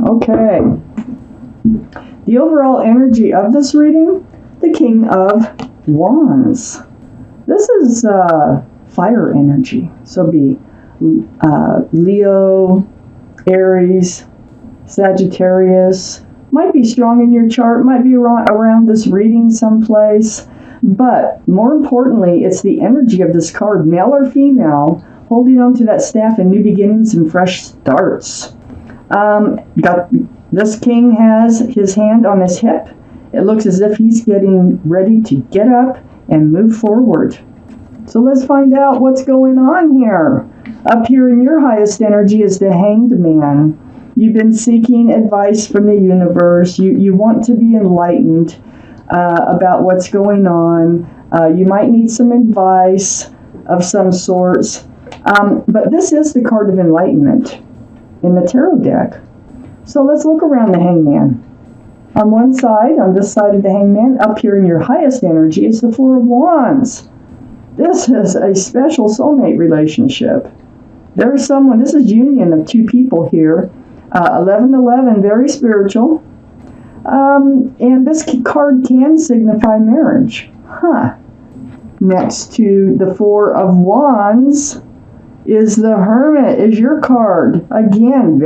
Okay. The overall energy of this reading, the King of Wands. This is fire energy. So be Leo, Aries, Sagittarius. Might be strong in your chart, might be around this reading someplace. But more importantly, it's the energy of this card, male or female, holding on to that staff in new beginnings and fresh starts. This king has his hand on his hip. It looks as if he's getting ready to get up and move forward. So let's find out what's going on here. Up here in your highest energy is the Hanged Man. You've been seeking advice from the universe. You want to be enlightened about what's going on. You might need some advice of some sorts. But this is the card of enlightenment in the tarot deck. So let's look around the Hangman. On one side, on this side of the Hangman, up here in your highest energy, is the Four of Wands. This is a special soulmate relationship. There's someone, this is union of two people here. 1111, very spiritual. And this card can signify marriage. Next to the Four of Wands is the Hermit, is your card. Again,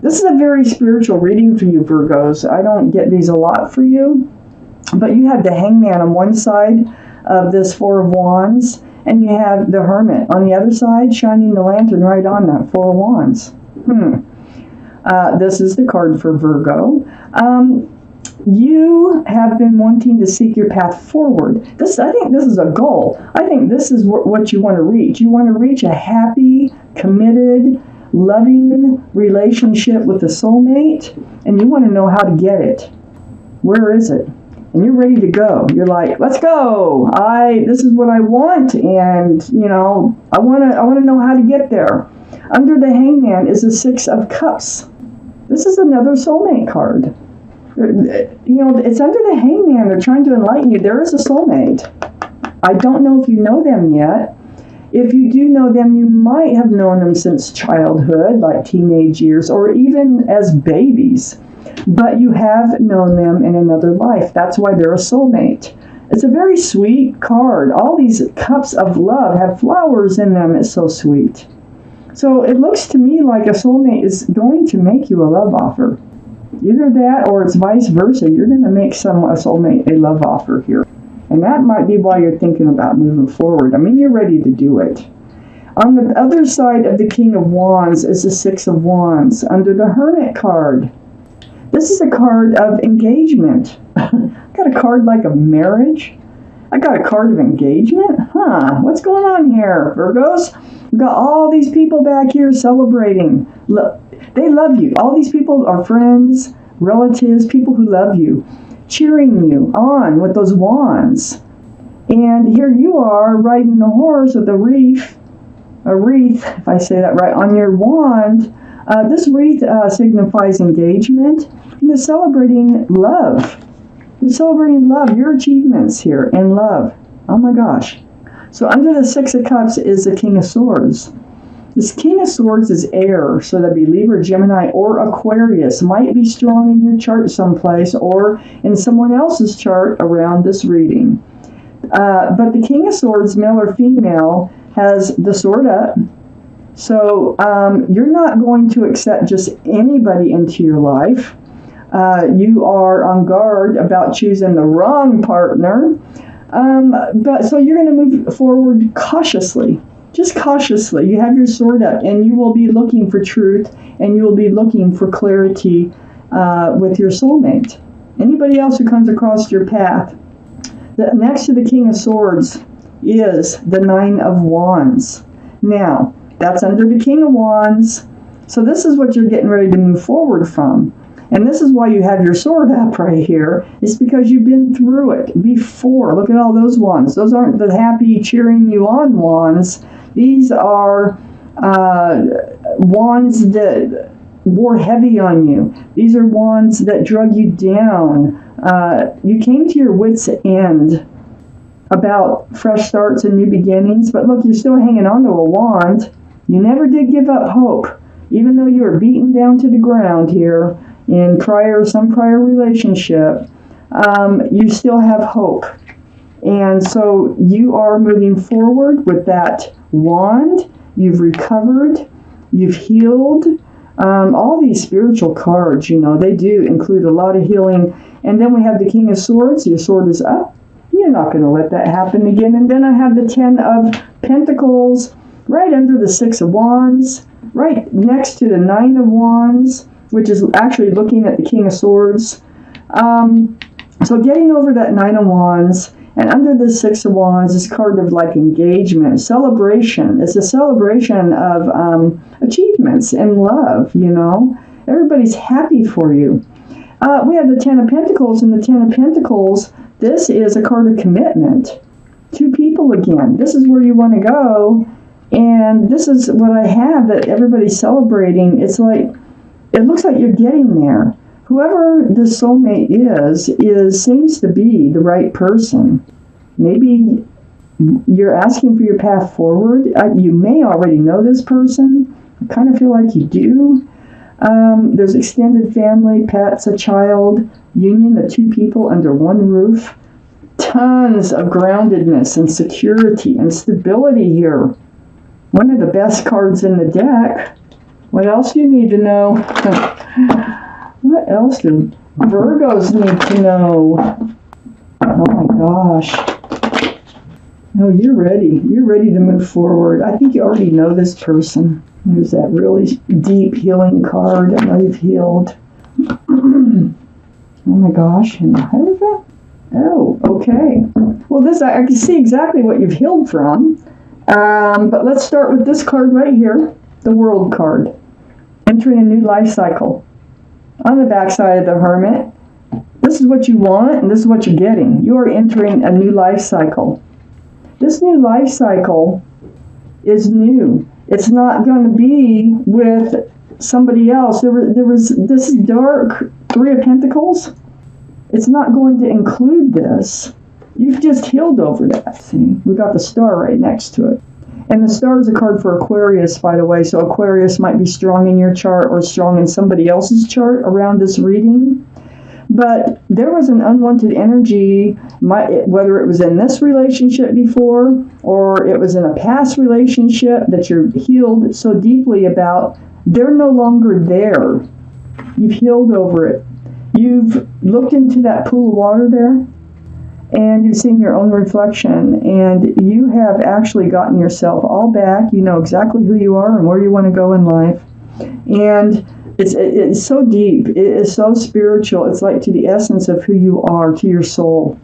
this is a very spiritual reading for you, Virgos. I don't get these a lot for you. But you have the Hangman on one side of this Four of Wands, and you have the Hermit on the other side, shining the lantern right on that Four of Wands. This is the card for Virgo. You have been wanting to seek your path forward. I think this is a goal. I think this is what you want to reach. You want to reach a happy, committed, loving relationship with a soulmate, and you want to know how to get it. Where is it? And you're ready to go. You're like, let's go. This is what I want, and I want to know how to get there. Under the Hangman is the Six of Cups. This is another soulmate card. It's under the Hangman. They're trying to enlighten you. There is a soulmate. I don't know if you know them yet. If you do know them, you might have known them since childhood, like teenage years, or even as babies. But you have known them in another life. That's why they're a soulmate. It's a very sweet card. All these cups of love have flowers in them. It's so sweet. So it looks to me like a soulmate is going to make you a love offer. Either that or it's vice versa. You're going to make a soulmate a love offer here. And that might be why you're thinking about moving forward. I mean, you're ready to do it. On the other side of the King of Wands is the Six of Wands under the Hermit card. This is a card of engagement. Got a card like of marriage. I got a card of engagement? What's going on here, Virgos? We've got all these people back here celebrating. Look, they love you. All these people are friends, relatives, people who love you, cheering you on with those wands. And here you are riding the horse with a wreath, if I say that right, on your wand. This wreath signifies engagement. And you're celebrating love. You're celebrating love, your achievements here in love. Oh my gosh. So under the Six of Cups is the King of Swords. This King of Swords is air, so that'd be Libra, Gemini, or Aquarius. Might be strong in your chart someplace or in someone else's chart around this reading. But the King of Swords, male or female, has the sword up. So you're not going to accept just anybody into your life. You are on guard about choosing the wrong partner. But so you're going to move forward cautiously. Just cautiously. You have your sword up, and you will be looking for truth, and you will be looking for clarity with your soulmate. Anybody else who comes across your path. Next to the King of Swords is the Nine of Wands. Now, that's under the King of Wands. So this is what you're getting ready to move forward from. And this is why you have your sword up right here. It's because you've been through it before. Look at all those wands. Those aren't the happy, cheering you on wands. These are wands that wore heavy on you. These are wands that drug you down. You came to your wits' end about fresh starts and new beginnings. But look, you're still hanging on to a wand. You never did give up hope. Even though you were beaten down to the ground here in some prior relationship, you still have hope. And so you are moving forward with that wand. You've recovered. You've healed. All these spiritual cards, they do include a lot of healing. And then we have the King of Swords. Your sword is up. You're not going to let that happen again. And then I have the 10 of Pentacles right under the 6 of Wands, right next to the 9 of Wands, which is actually looking at the King of Swords. So getting over that 9 of Wands, and under the 6 of Wands is card of like engagement, celebration. It's a celebration of achievements in love, Everybody's happy for you. We have the 10 of Pentacles, and the 10 of Pentacles, this is a card of commitment. 2 people again. This is where you want to go, and this is what I have that everybody's celebrating. It's like, it looks like you're getting there. Whoever the soulmate seems to be the right person. Maybe you're asking for your path forward. You may already know this person. I kind of feel like you do. There's extended family, pets, a child, union of 2 people under one roof. Tons of groundedness and security and stability here. One of the best cards in the deck. What else do you need to know? What else do Virgos need to know? Oh my gosh. No, you're ready. You're ready to move forward. I think you already know this person. There's that really deep healing card. I know you've healed. Oh my gosh. And how did that? Oh, okay. Well, I can see exactly what you've healed from. But let's start with this card right here, the World card. Entering a new life cycle. On the backside of the Hermit, this is what you want and this is what you're getting. You are entering a new life cycle. This new life cycle is new. It's not going to be with somebody else. There was this dark 3 of Pentacles. It's not going to include this. You've just healed over that. See, we got the star right next to it. And the star is a card for Aquarius, by the way. So Aquarius might be strong in your chart or strong in somebody else's chart around this reading. But there was an unwanted energy, whether it was in this relationship before or it was in a past relationship that you're healed so deeply about. They're no longer there. You've healed over it. You've looked into that pool of water there, and you've seen your own reflection, and you have actually gotten yourself all back. You know exactly who you are and where you want to go in life. And it's so deep. It is so spiritual. It's like to the essence of who you are, to your soul.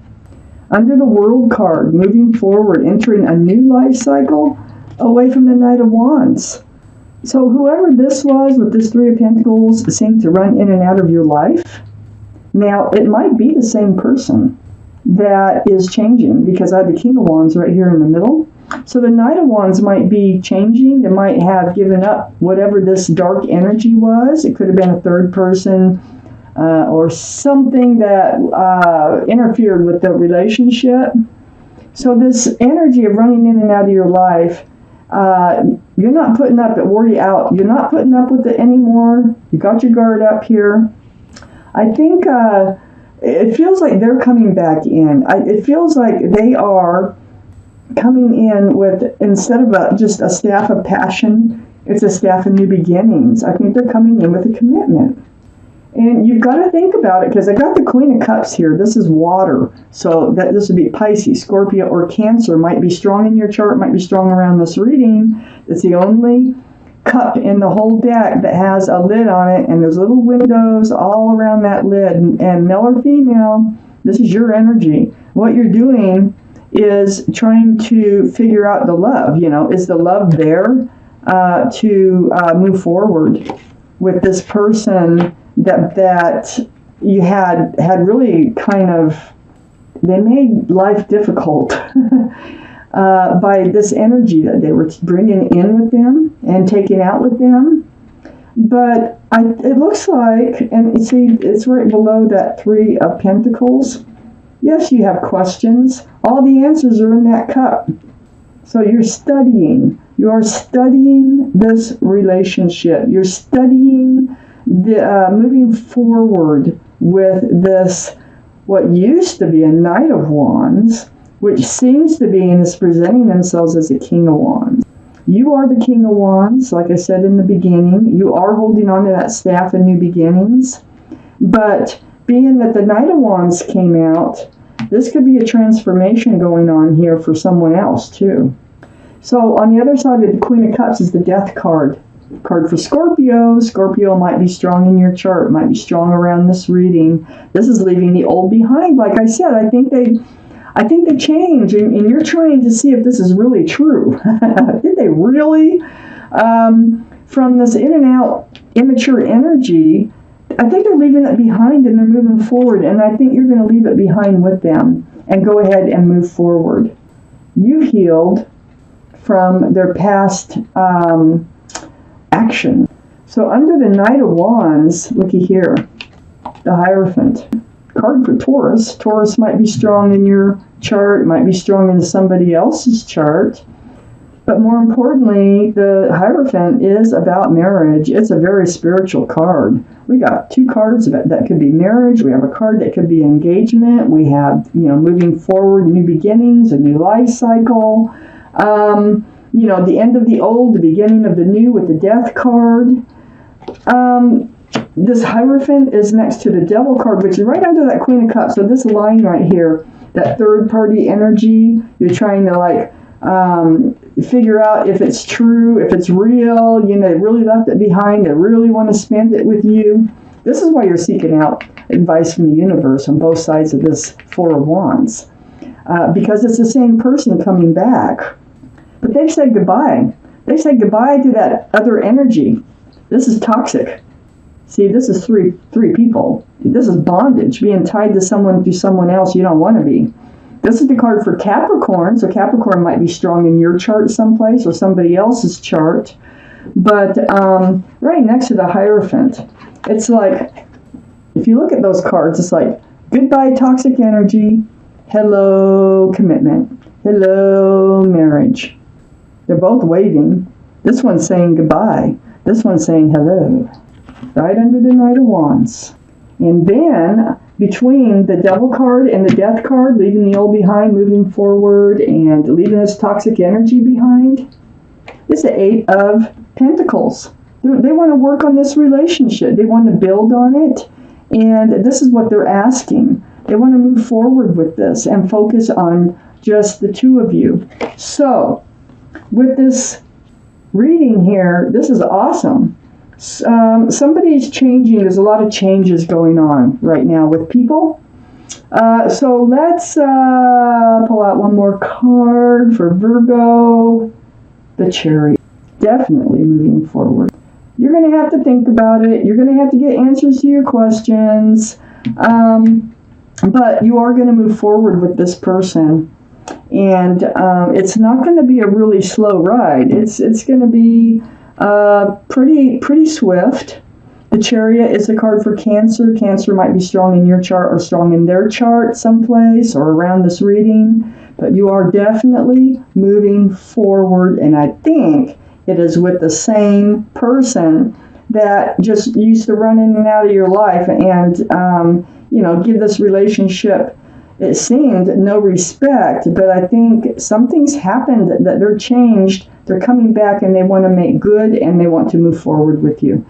Under the World card, moving forward, entering a new life cycle away from the Knight of Wands. So whoever this was with this 3 of Pentacles seemed to run in and out of your life. Now, it might be the same person that is changing, because I have the King of Wands right here in the middle. So the Knight of Wands might be changing. They might have given up whatever this dark energy was. It could have been a third person or something that interfered with the relationship. So this energy of running in and out of your life, you're not putting up it. Worry out. You're not putting up with it anymore. You got your guard up here. I think it feels like they're coming back in. It feels like they are coming in with, instead of just a staff of passion, it's a staff of new beginnings. I think they're coming in with a commitment. And you've got to think about it, because I got the Queen of Cups here. This is water. So this would be Pisces, Scorpio, or Cancer. Might be strong in your chart, might be strong around this reading. It's the only cup in the whole deck that has a lid on it, and there's little windows all around that lid. And male or female, this is your energy. What you're doing is trying to figure out the love. Is the love there to move forward with this person that you had really kind of, they made life difficult by this energy that they were bringing in with them and taking out with them. But it looks like, and you see, it's right below that 3 of Pentacles. Yes, you have questions. All the answers are in that cup. So you're studying. You are studying this relationship. You're studying the moving forward with this, what used to be a Knight of Wands, which seems to be and is presenting themselves as a King of Wands. You are the King of Wands, like I said in the beginning. You are holding on to that staff of new beginnings. But being that the Knight of Wands came out, this could be a transformation going on here for someone else too. So on the other side of the Queen of Cups is the Death card. Card for Scorpio. Scorpio might be strong in your chart, might be strong around this reading. This is leaving the old behind. Like I said, I think they change, and you're trying to see if this is really true. Did they really? From this in and out immature energy, I think they're leaving it behind and they're moving forward, and I think you're going to leave it behind with them and go ahead and move forward. You've healed from their past action. So under the Knight of Wands, looky here, the Hierophant. Card for Taurus. Taurus might be strong in your chart, might be strong in somebody else's chart. But more importantly, the Hierophant is about marriage. It's a very spiritual card. We got two cards that could be marriage. We have a card that could be engagement. We have, moving forward, new beginnings, a new life cycle. The end of the old, the beginning of the new with the Death card. This Hierophant is next to the Devil card, which is right under that Queen of Cups. So this line right here, that third party energy, you're trying to figure out if it's true, if it's real, they really left it behind, they really want to spend it with you. This is why you're seeking out advice from the universe on both sides of this Four of Wands. Because it's the same person coming back. But they've said goodbye. They said goodbye to that other energy. This is toxic. See, this is three people. This is bondage, being tied to someone through someone else you don't want to be. This is the card for Capricorn. So Capricorn might be strong in your chart someplace or somebody else's chart. But right next to the Hierophant, it's like, if you look at those cards, it's like, goodbye toxic energy, hello commitment, hello marriage. They're both waving. This one's saying goodbye. This one's saying hello. Right under the Knight of Wands. And then, between the Devil card and the Death card, leaving the old behind, moving forward, and leaving this toxic energy behind, is the Eight of Pentacles. They want to work on this relationship. They want to build on it. And this is what they're asking. They want to move forward with this and focus on just the two of you. So, with this reading here, this is awesome. Somebody's changing. There's a lot of changes going on right now with people. So let's pull out one more card for Virgo. The Chariot. Definitely moving forward. You're going to have to think about it. You're going to have to get answers to your questions. But you are going to move forward with this person. And it's not going to be a really slow ride. It's going to be pretty swift. The Chariot is a card for Cancer. Cancer might be strong in your chart or strong in their chart someplace or around this reading. But you are definitely moving forward. And I think it is with the same person that just used to run in and out of your life and, give this relationship, it seemed, no respect. But I think something's happened that they're changed. They're coming back and they want to make good and they want to move forward with you.